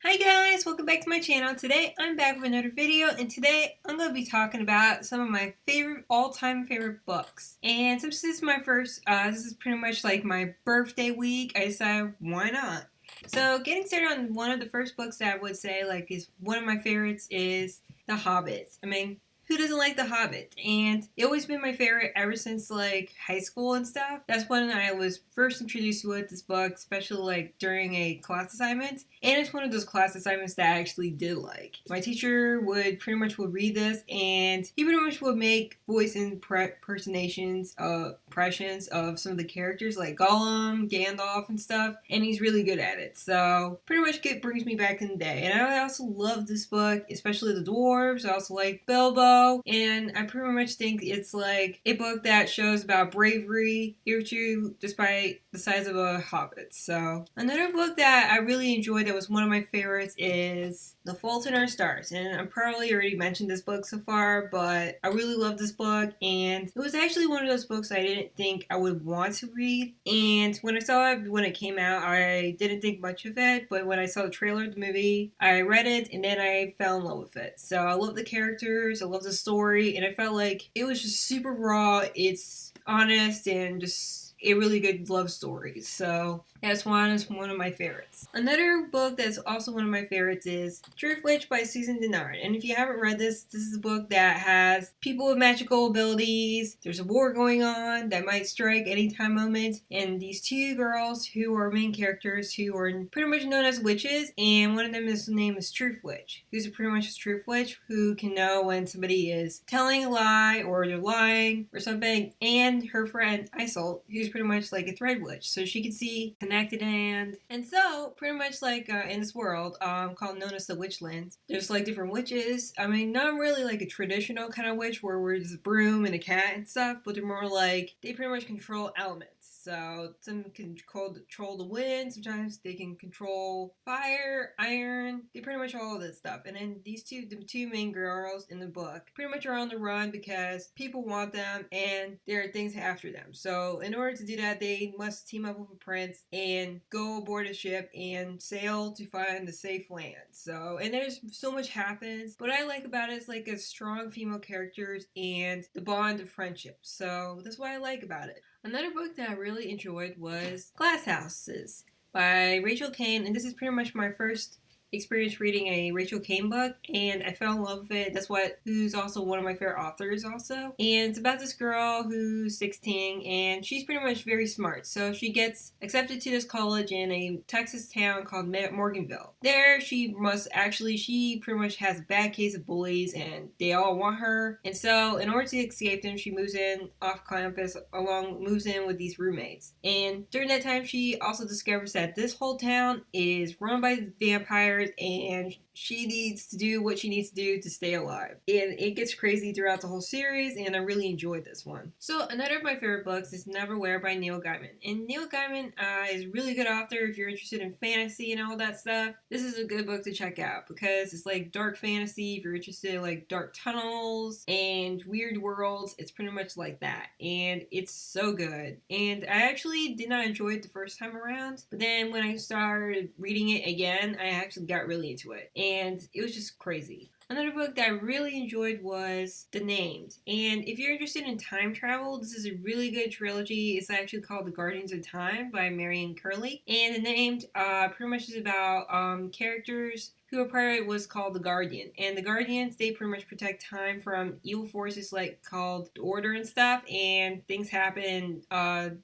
Hi guys, welcome back to my channel. Today I'm back with another video, and today I'm going to be talking about some of my favorite, all-time favorite books. And since this is my first, this is pretty much like my birthday week, I decided why not? So getting started on one of the first books that I would say like is one of my favorites is The Hobbit. I mean, who doesn't like The Hobbit? And it's always been my favorite ever since like high school and stuff. That's when I was first introduced to this book, especially like during a class assignment. And it's one of those class assignments that I actually did like. My teacher would pretty much read this, and he pretty much would make voice impersonations, impressions of some of the characters like Gollum, Gandalf, and stuff. And he's really good at it. So pretty much it brings me back in the day. And I also love this book, especially the dwarves. I also like Bilbo, and I pretty much think it's like a book that shows about bravery, virtue, despite the size of a hobbit. So another book that I really enjoyed that was one of my favorites is The Fault in Our Stars. And I probably already mentioned this book so far, but I really love this book, and it was actually one of those books I didn't think I would want to read. And when I saw it when it came out, I didn't think much of it, but when I saw the trailer of the movie, I read it and then I fell in love with it. So I love the characters, I love the story, and I felt like it was just super raw, it's honest, and just a really good love story. So that's one of my favorites. Another book that's also one of my favorites is Truthwitch by Susan Dennard. And if you haven't read this is a book that has people with magical abilities. There's a war going on that might strike any time moment, and these two girls who are main characters who are pretty much known as witches, and one of them is name is Truthwitch, who's pretty much a Truthwitch who can know when somebody is telling a lie or they're lying or something, and her friend Isolde, who's pretty much like a thread witch, so she can see connected and so pretty much like in this world called known as the Witchlands, there's like different witches. I mean, not really like a traditional kind of witch where there's a broom and a cat and stuff, but they're more like they pretty much control elements. So some can control the wind, sometimes they can control fire, iron, they pretty much all of this stuff. And then the two main girls in the book pretty much are on the run because people want them and there are things after them. So in order to do that, they must team up with a prince and go aboard a ship and sail to find the safe land. So, and there's so much happens. What I like about it is like a strong female characters and the bond of friendship. So that's what I like about it. Another book that I really enjoyed was Glass Houses by Rachel Caine, and this is pretty much my first experience reading a Rachel Caine book, and I fell in love with it. That's who's also one of my favorite authors also. And it's about this girl who's 16, and she's pretty much very smart. So she gets accepted to this college in a Texas town called Morganville. There she pretty much has a bad case of bullies, and they all want her. And so in order to escape them, she moves in off campus moves in with these roommates. And during that time, she also discovers that this whole town is run by vampires, and she needs to do what she needs to do to stay alive. And it gets crazy throughout the whole series, and I really enjoyed this one. So another of my favorite books is Neverwhere by Neil Gaiman. And Neil Gaiman is a really good author if you're interested in fantasy and all that stuff. This is a good book to check out because it's like dark fantasy. If you're interested in like dark tunnels and weird worlds, it's pretty much like that. And it's so good. And I actually did not enjoy it the first time around, but then when I started reading it again, I actually got really into it. And it was just crazy. Another book that I really enjoyed was The Named. And if you're interested in time travel, this is a really good trilogy. It's actually called The Guardians of Time by Marion Curley. And The Named pretty much is about characters who are part of it was called the Guardian. And the Guardians, they pretty much protect time from evil forces like called the Order and stuff. And things happen.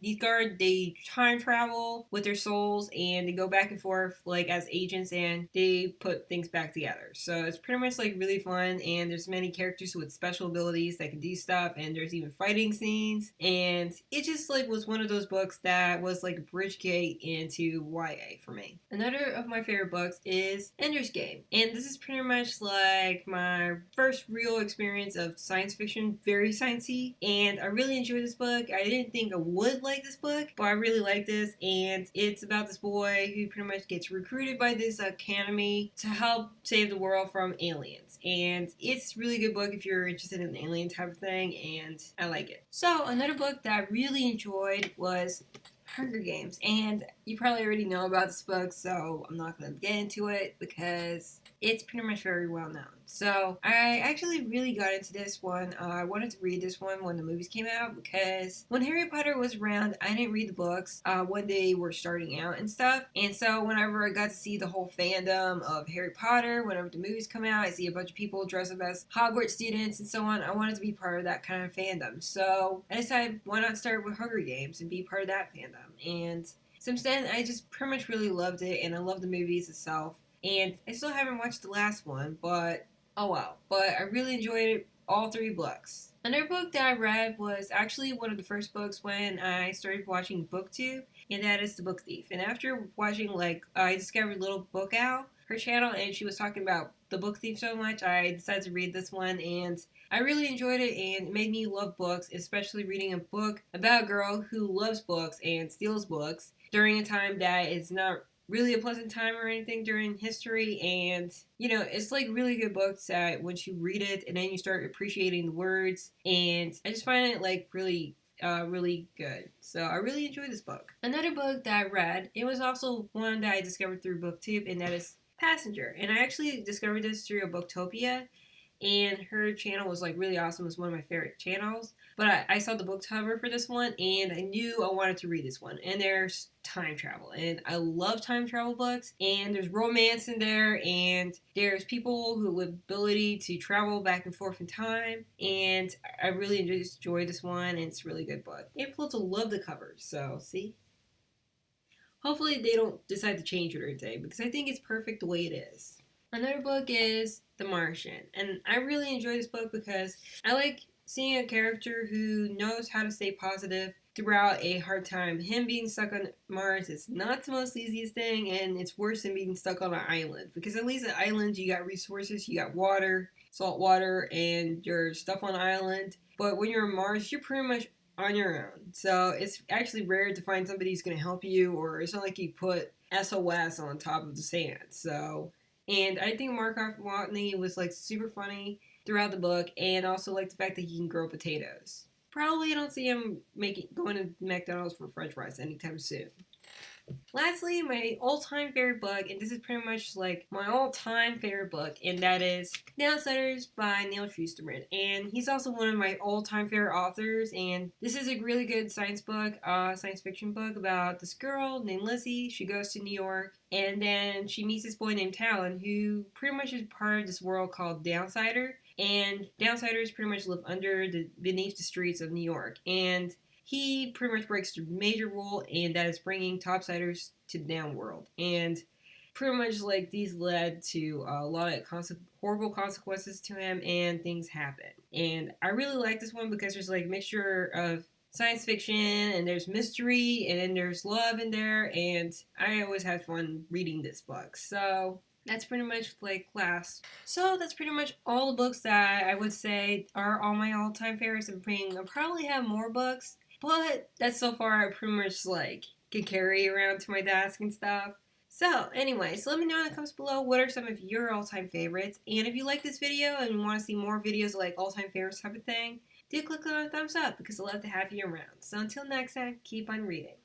These guards, they time travel with their souls and they go back and forth like as agents and they put things back together. So it's pretty much like really fun, and there's many characters with special abilities that can do stuff, and there's even fighting scenes. And it just like was one of those books that was like a bridge gate into YA for me. Another of my favorite books is Ender's Game. And this is pretty much like my first real experience of science fiction, very sciencey. And I really enjoyed this book. I didn't think I would like this book, but I really like this. And it's about this boy who pretty much gets recruited by this academy to help save the world from aliens. And it's a really good book if you're interested in the alien type of thing, and I like it. So another book that I really enjoyed was Hunger Games. And you probably already know about this book, so I'm not going to get into it because it's pretty much very well known. So I actually really got into this one. I wanted to read this one when the movies came out because when Harry Potter was around, I didn't read the books when they were starting out and stuff. And so whenever I got to see the whole fandom of Harry Potter, whenever the movies come out, I see a bunch of people dressed up as Hogwarts students and so on. I wanted to be part of that kind of fandom. So I decided, why not start with Hunger Games and be part of that fandom? And since then, I just pretty much really loved it, and I love the movies itself. And I still haven't watched the last one, but oh well. But I really enjoyed all three books. Another book that I read was actually one of the first books when I started watching BookTube, and that is The Book Thief. And after watching, I discovered Little Book Owl, her channel, and she was talking about The Book Thief so much, I decided to read this one, and I really enjoyed it, and it made me love books, especially reading a book about a girl who loves books and steals books during a time that is not really a pleasant time or anything during history. And it's like really good books that once you read it and then you start appreciating the words, and I just find it like really good. So I really enjoyed this book. Another book that I read, it was also one that I discovered through BookTube, and that is Passenger. And I actually discovered this through a Booktopia, and her channel was like really awesome. It was one of my favorite channels. But I saw the book cover for this one, and I knew I wanted to read this one. And there's time travel, and I love time travel books, and there's romance in there, and there's people who with ability to travel back and forth in time, and I really enjoyed this one, and it's a really good book. And plus, I love the covers, so see? Hopefully they don't decide to change it or anything, because I think it's perfect the way it is. Another book is The Martian, and I really enjoy this book because I like seeing a character who knows how to stay positive throughout a hard time. Him being stuck on Mars is not the most easiest thing, and it's worse than being stuck on an island, because at least an island you got resources, you got water, salt water, and your stuff on the island. But when you're on Mars, you're pretty much on your own. So it's actually rare to find somebody who's going to help you, or it's not like you put SOS on top of the sand. So, and I think Mark Watney was like super funny throughout the book, and also like the fact that he can grow potatoes. Probably don't see him going to McDonald's for French fries anytime soon. Lastly, my all-time favorite book, and this is pretty much like my all-time favorite book, and that is Downsiders by Neil Shusterman. And he's also one of my all-time favorite authors, and this is a really good science book, science fiction book about this girl named Lizzie. She goes to New York, and then she meets this boy named Talon, who pretty much is part of this world called Downsider. And Downsiders pretty much live beneath the streets of New York. And he pretty much breaks the major rule, and that is bringing topsiders to the down world. And pretty much like these led to a lot of horrible consequences to him, and things happen. And I really like this one because there's like a mixture of science fiction, and there's mystery, and then there's love in there, and I always have fun reading this book. So that's pretty much So that's pretty much all the books that I would say are all my all-time favorites. I'll probably have more books, but that's so far I pretty much can carry around to my desk and stuff. So anyway, so let me know in the comments below what are some of your all-time favorites. And if you like this video and you want to see more videos like all-time favorites type of thing, do click on the thumbs up because I'd love to have you around. So until next time, keep on reading.